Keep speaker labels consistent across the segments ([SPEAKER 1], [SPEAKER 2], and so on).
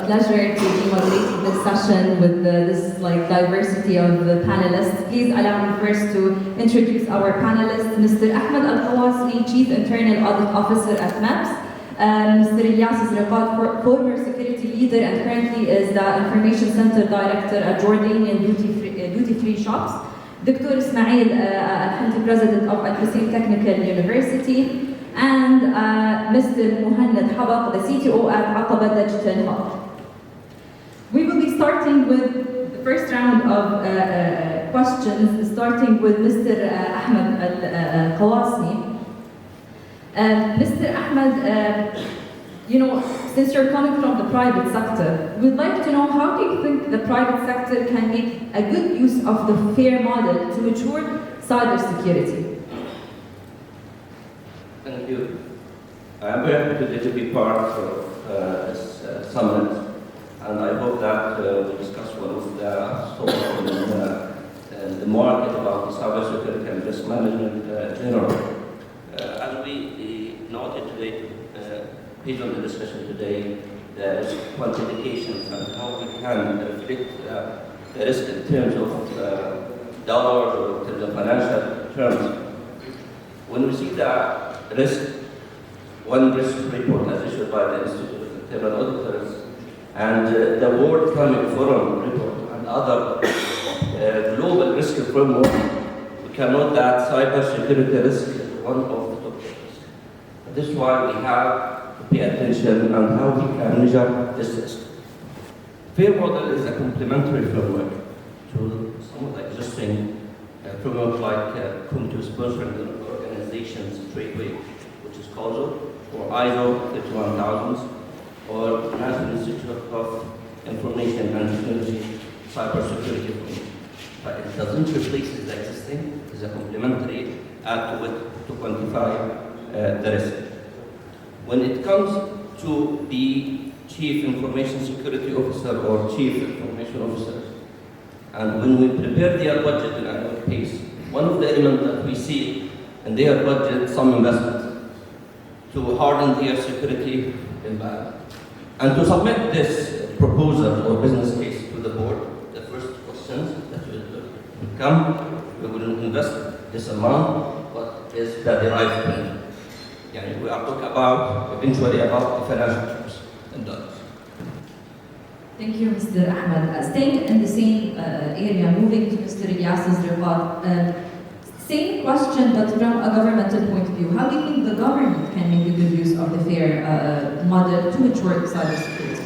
[SPEAKER 1] pleasure to be moderating this session with this diversity of the panelists. Please allow me first to introduce our panelists. Mr. Ahmed Al-Qawasmi, Chief Internal Audit Officer at MEPS. Mr. Ilyas Zriqat, former security leader and currently is the Information Center Director at Jordanian duty-free shops. Dr. Ismail Al-Hanti, President of Al-Hussein Technical University. And Mr. Muhannad Habaq, the CTO at Aqaba Digital Hub. We will be starting with the first round of questions, starting with Mr. Ahmed Al-Qawasmi. Mr. Ahmed, since you're coming from the private sector, we'd like to know how do you think the private sector can make a good use of the FAIR model to ensure cybersecurity?
[SPEAKER 2] Thank you. I'm very happy today to be part of this summit, and I hope that we discuss what is the thought in the market about cybersecurity and risk management generally. As we noted today, based on the discussion today, there is quantifications and how we can reflect the risk in terms of dollars or in terms of financial terms. When we see that risk, one risk report as issued by the Institute of Internal Auditors and the World Economic Forum report and other global risk framework, we can note that cybersecurity risk is one of the top risks. This is why we have to pay attention on how we can measure this risk. FAIR model is a complementary framework to some of the existing frameworks like Kuntu sponsoring organizations tradeway, which is COSO, or ISO 31000, or National Institute of Information and Technology Cybersecurity. But it doesn't replace the existing, it's a complementary add to it to quantify the risk. When it comes to the Chief Information Security Officer or Chief Information Officer, and when we prepare their budget in annual pace, one of the elements that we see in their budget some investment to harden their security environment. And to submit this proposal or business case to the board, the first questions that will come, we will invest this amount, what is the derived benefit? We are talking about, eventually about the financial terms in dollars.
[SPEAKER 1] Thank you, Mr. Ahmed. Staying in the same area, moving to Mr. Ilyas Zriqat. Same question, but from a governmental point of view. How do you think the government can make a good use of the FAIR model to ensure cybersecurity?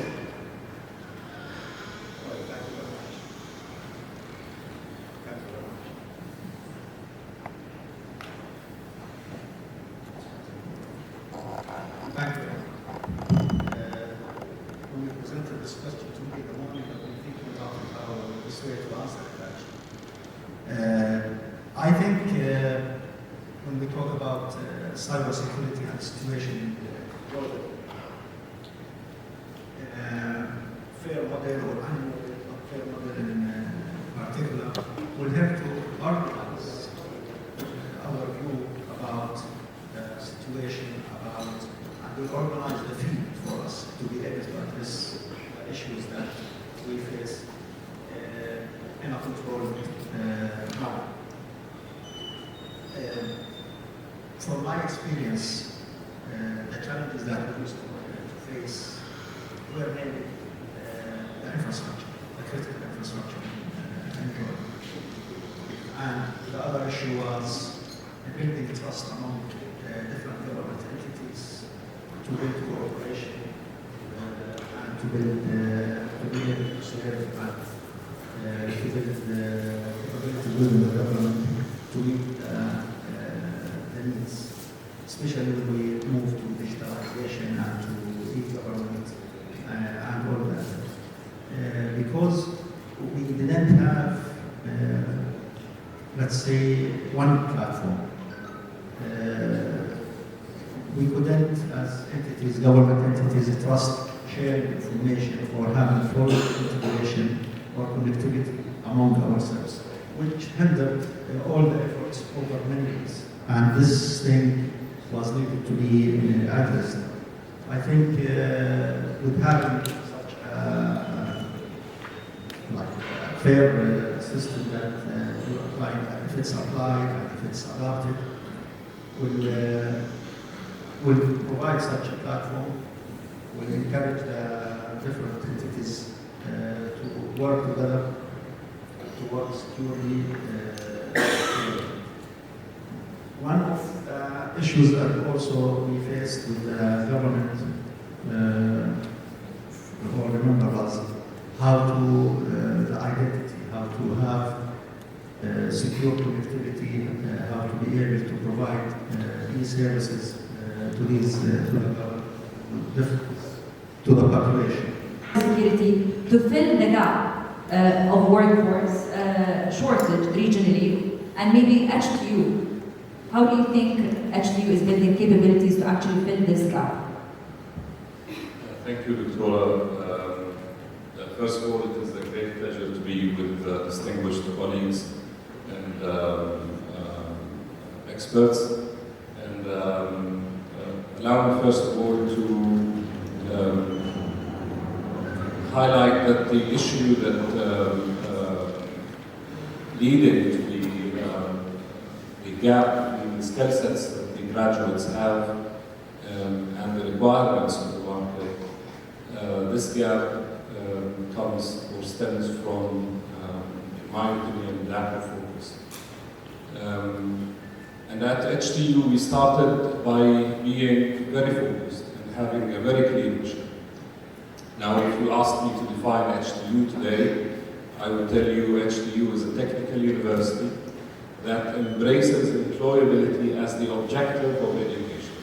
[SPEAKER 3] Thank you. When you presented this question to me, the morning I've been thinking about how this way to answer it actually. I think when we talk about cybersecurity and the situation globally, FAIR model or FAIR model in particular will have to organize our view about the situation, and will organize the field for us to be able to address issues that we face in a controlled manner. From my experience, the challenges that we used to face were mainly the infrastructure, the critical infrastructure in Europe. And the other issue was building trust among different government entities to build cooperation and to build to be able to serve and to build capability within the government to meet the needs, especially when we move to digitalization and to e-government and all that. Because we didn't have, let's say, one platform. We couldn't, as entities, government entities, trust sharing information or having full integration or connectivity among ourselves, which hindered all the efforts over many years. And this thing was needed to be addressed. I think with having such a fair system that you apply, if it's applied and if it's adopted, will provide such a platform, will encourage the different entities to work together, to work securely. One of the issues that also we faced with the government or remember was how to the identity, how to have secure connectivity, how to be able to provide these services to the population.
[SPEAKER 1] Security to fill the gap of workforce shortage regionally, and maybe HTU. How do you think HTU is building capabilities to actually fill this gap?
[SPEAKER 4] Thank you, Doctora. First of all, it is a great pleasure to be with distinguished colleagues and experts. And allow me first of all to highlight that the issue that leading to the gap in the skill sets that the graduates have and the requirements of the market, this gap comes or stems from, in my opinion, lack of focus. And at HTU we started by being very focused and having a very clear vision. Now, if you ask me to define HTU today, I would tell you HTU is a technical university that embraces employability as the objective of education.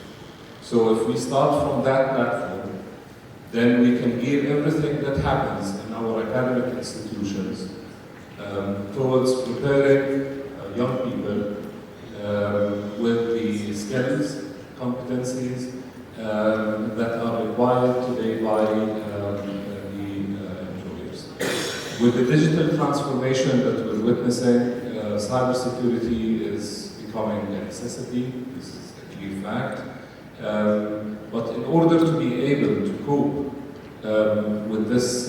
[SPEAKER 4] So if we start from that platform, then we can gear everything that happens in our academic institutions towards preparing young people with the skills, competencies that are required today by the employers. With the digital transformation that we're witnessing, cybersecurity is becoming a necessity. This is a clear fact. But in order to be able to cope with this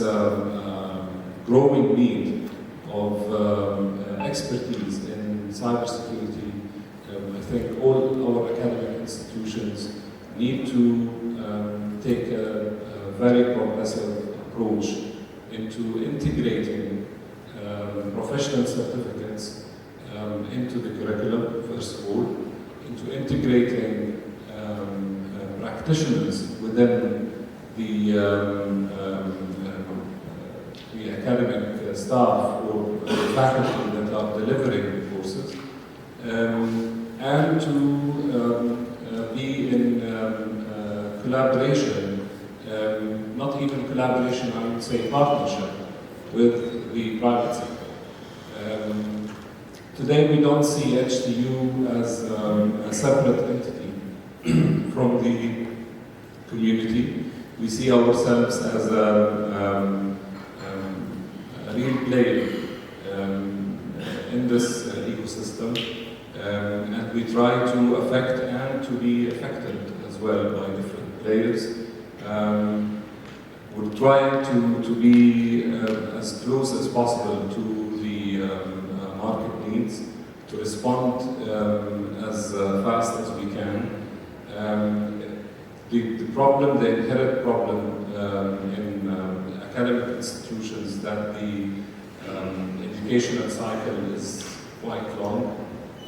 [SPEAKER 4] growing need of expertise in cybersecurity, I think all our academic institutions need to take a very progressive approach into integrating professional certificates into the curriculum, first of all, into integrating practitioners within the academic staff or faculty that are delivering the courses, and to be in collaboration, not even collaboration, I would say partnership with the private sector. Today we don't see HTU as a separate entity from the community. We see ourselves as a real player in this ecosystem, and we try to affect and to be affected as well by different players. We're trying to be as close as possible to the market needs, to respond as fast as we can. The problem, the inherent problem in academic institutions, that the educational cycle is quite long,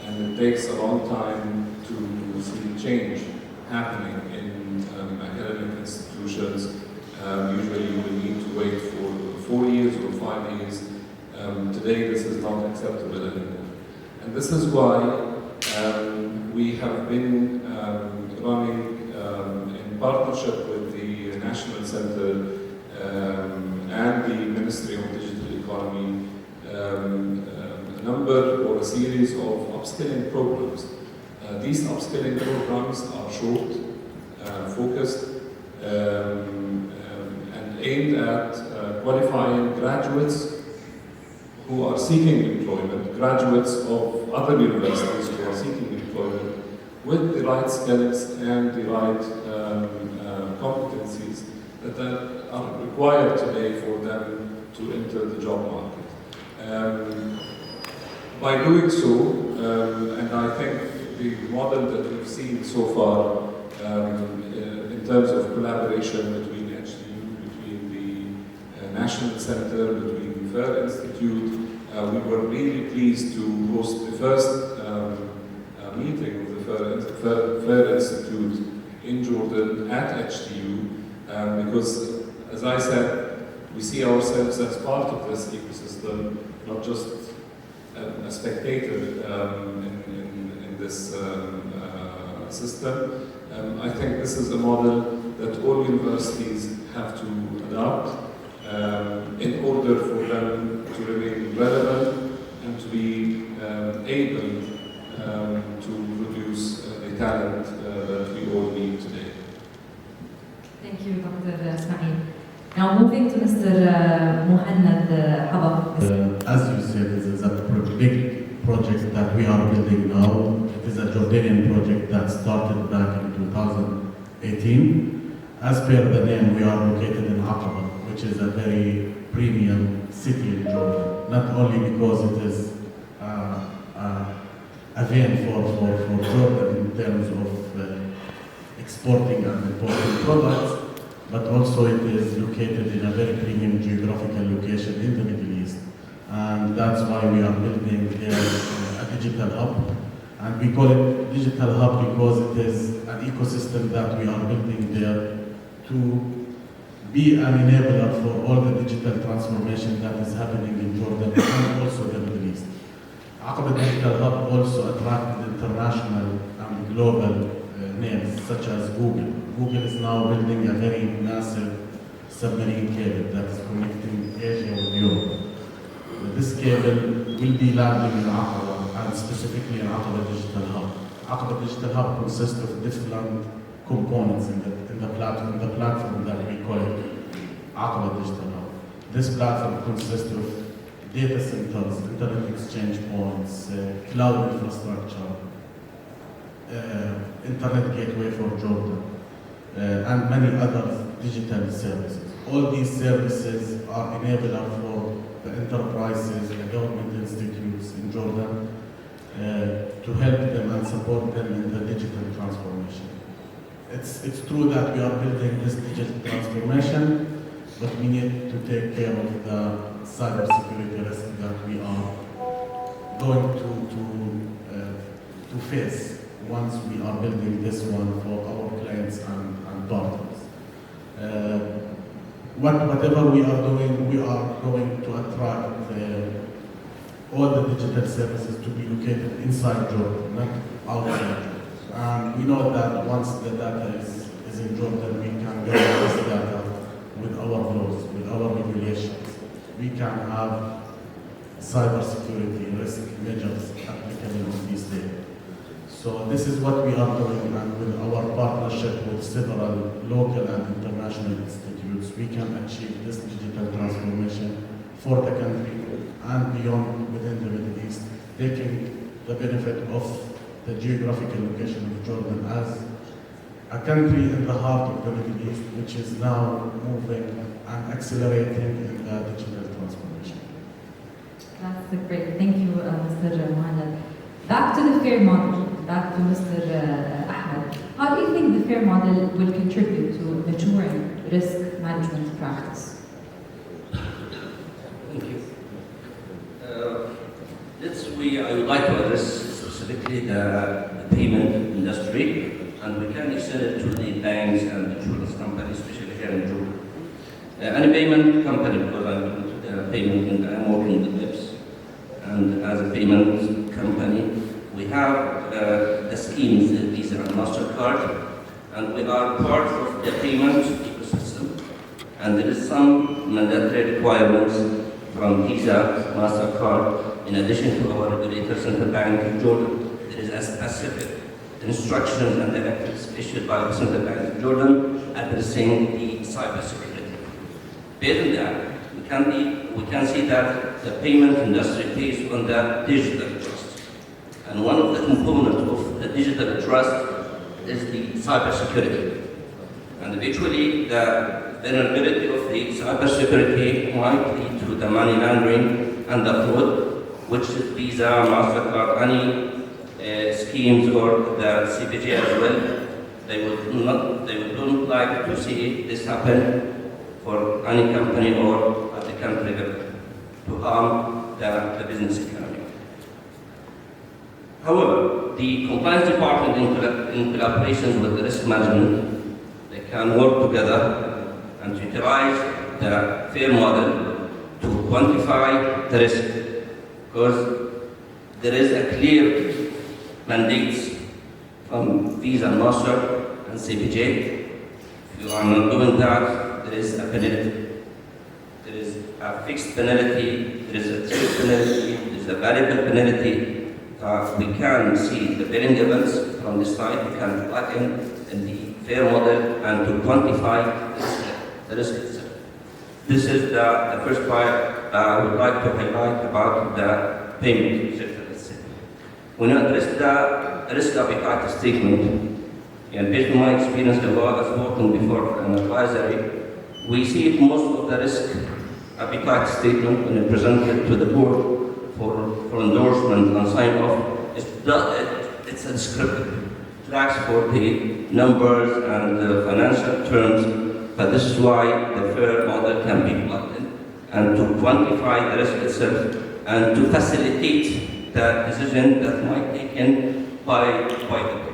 [SPEAKER 4] and it takes a long time to see change happening in academic institutions. Usually you will need to wait for 4 years or 5 years. Today this is not acceptable anymore. And this is why we have been running in partnership with the National Center and the Ministry of Digital Economy a number or a series of upskilling programs. These upskilling programs are short, focused, and aimed at qualifying graduates who are seeking employment, graduates of other universities who are seeking employment, with the right skills and the right competencies that are required today for them to enter the job market. By doing so, and I think the model that we've seen so far in terms of collaboration between HDU, between the National Center, between the FAIR Institute, we were really pleased to host the first meeting of the FAIR Institute in Jordan at HDU, because, as I said, we see ourselves as part of this ecosystem, not just a spectator in this system. I think this is a model that all universities have to adopt in order for them to remain relevant and to be able to produce the talent that we all need today.
[SPEAKER 1] Thank you, Dr. Ismail. Now moving to Mr. Muhannad Haba.
[SPEAKER 5] As you said, this is a big project that we are building now. It is a Jordanian project that started back in 2018. As per the name, we are located in Aqaba, which is a very premium city in Jordan. Not only because it is a vein for Jordan in terms of exporting and importing products, but also it is located in a very premium geographical location in the Middle East. And that's why we are building there a digital hub. And we call it digital hub because it is an ecosystem that we are building there to be an enabler for all the digital transformation that is happening in Jordan and also the Middle East. Aqaba Digital Hub also attracted international and global names such as Google. Google is now building a very massive submarine cable that is connecting Asia with Europe. This cable will be landing in Aqaba and specifically in Aqaba Digital Hub. Aqaba Digital Hub consists of different components in the platform that we call it Aqaba Digital Hub. This platform consists of data centers, internet exchange points, cloud infrastructure, internet gateway for Jordan, and many other digital services. All these services are enabler for the enterprises, the government institutes in Jordan to help them and support them in the digital transformation. It's true that we are building this digital transformation, but we need to take care of the cybersecurity risk that we are going to face once we are building this one for our clients and partners. Whatever we are doing, we are going to attract all the digital services to be located inside Jordan, not outside Jordan. And we know that once the data is in Jordan, we can get this data with our laws, with our regulations. We can have cybersecurity risk measures applicable on these data. So this is what we are doing, and with our partnership with several local and international institutes, we can achieve this digital transformation for the country and beyond within the Middle East, taking the benefit of the geographical location of Jordan as a country in the heart of the Middle East, which is now moving and accelerating in the digital transformation.
[SPEAKER 1] That's great. Thank you, Mr. Muhannad. Back to the FAIR model, back to Mr. Ahmed. How do you think the FAIR model will contribute to maturing risk management practice?
[SPEAKER 2] Thank you. I would like to address specifically the payment industry, and we can extend it to the banks and insurance companies, especially here in Jordan. Any payment company, because I'm working with MEPS, and as a payment company, we have the schemes, the Visa and MasterCard, and we are part of the payment ecosystem. And there is some mandatory requirements from Visa, MasterCard, in addition to our regulator, Central Bank of Jordan. There is a specific instructions and directives issued by the Central Bank of Jordan addressing the cybersecurity. Based on that, we can see that the payment industry pays on the digital trust. And one of the components of the digital trust is the cybersecurity. And eventually, the vulnerability of the cybersecurity might lead to the money laundering and the fraud, which is Visa, MasterCard, any schemes or the CPG as well. They don't like to see this happen for any company or at the country level to harm the business economy. However, the compliance department in collaboration with the risk management, they can work together and utilize the FAIR model to quantify the risk, because there is a clear mandate from Visa and Master and CPJ. If you are not doing that, there is a penalty. There is a fixed penalty, there is a trade penalty, there is a variable penalty. We can see the billing events from this side. We can plug in the FAIR model and to quantify the risk itself. This is the first part I would like to highlight about the payment sector itself. When you address the risk appetite statement, and based on my experience as working before for an advisory, we see most of the risk appetite statement when it presented to the board for endorsement and sign off, it's a descriptive. It lacks for the numbers and the financial terms, but this is why the FAIR model can be plugged in and to quantify the risk itself and to facilitate the decision that might be taken by the board.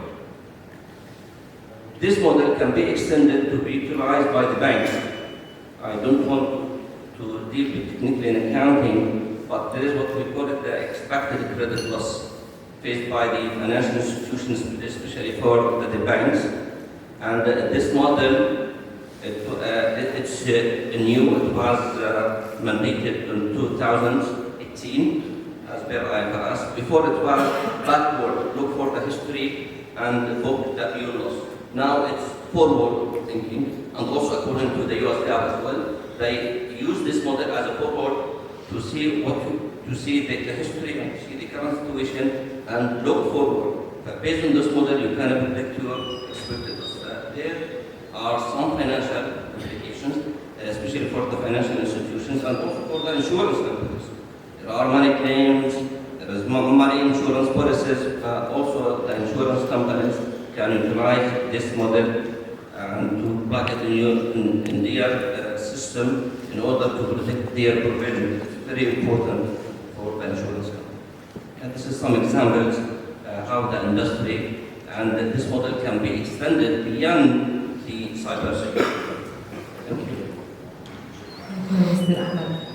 [SPEAKER 2] This model can be extended to be utilized by the banks. I don't want to deal with technically in accounting, but there is what we call it the expected credit loss faced by the financial institutions, especially for the banks. And this model, it's new. It was mandated in 2018 as per IFRS. Before it was backward, look for the history and book the new loss. Now it's forward thinking, and also according to the US GAAP as well, they use this model as a forward to see the history and to see the current situation and look forward. But based on this model, you can predict your expected loss. There are some financial implications, especially for the financial institutions and also for the insurance companies. There are money claims, there is money insurance policies, also the insurance companies can utilize this model and to plug it in their system in order to protect their provision. It's very important for the insurance company. And this is some examples how the industry and this model can be extended beyond the cybersecurity. Thank you.
[SPEAKER 1] Thank you, Mr. Ahmed.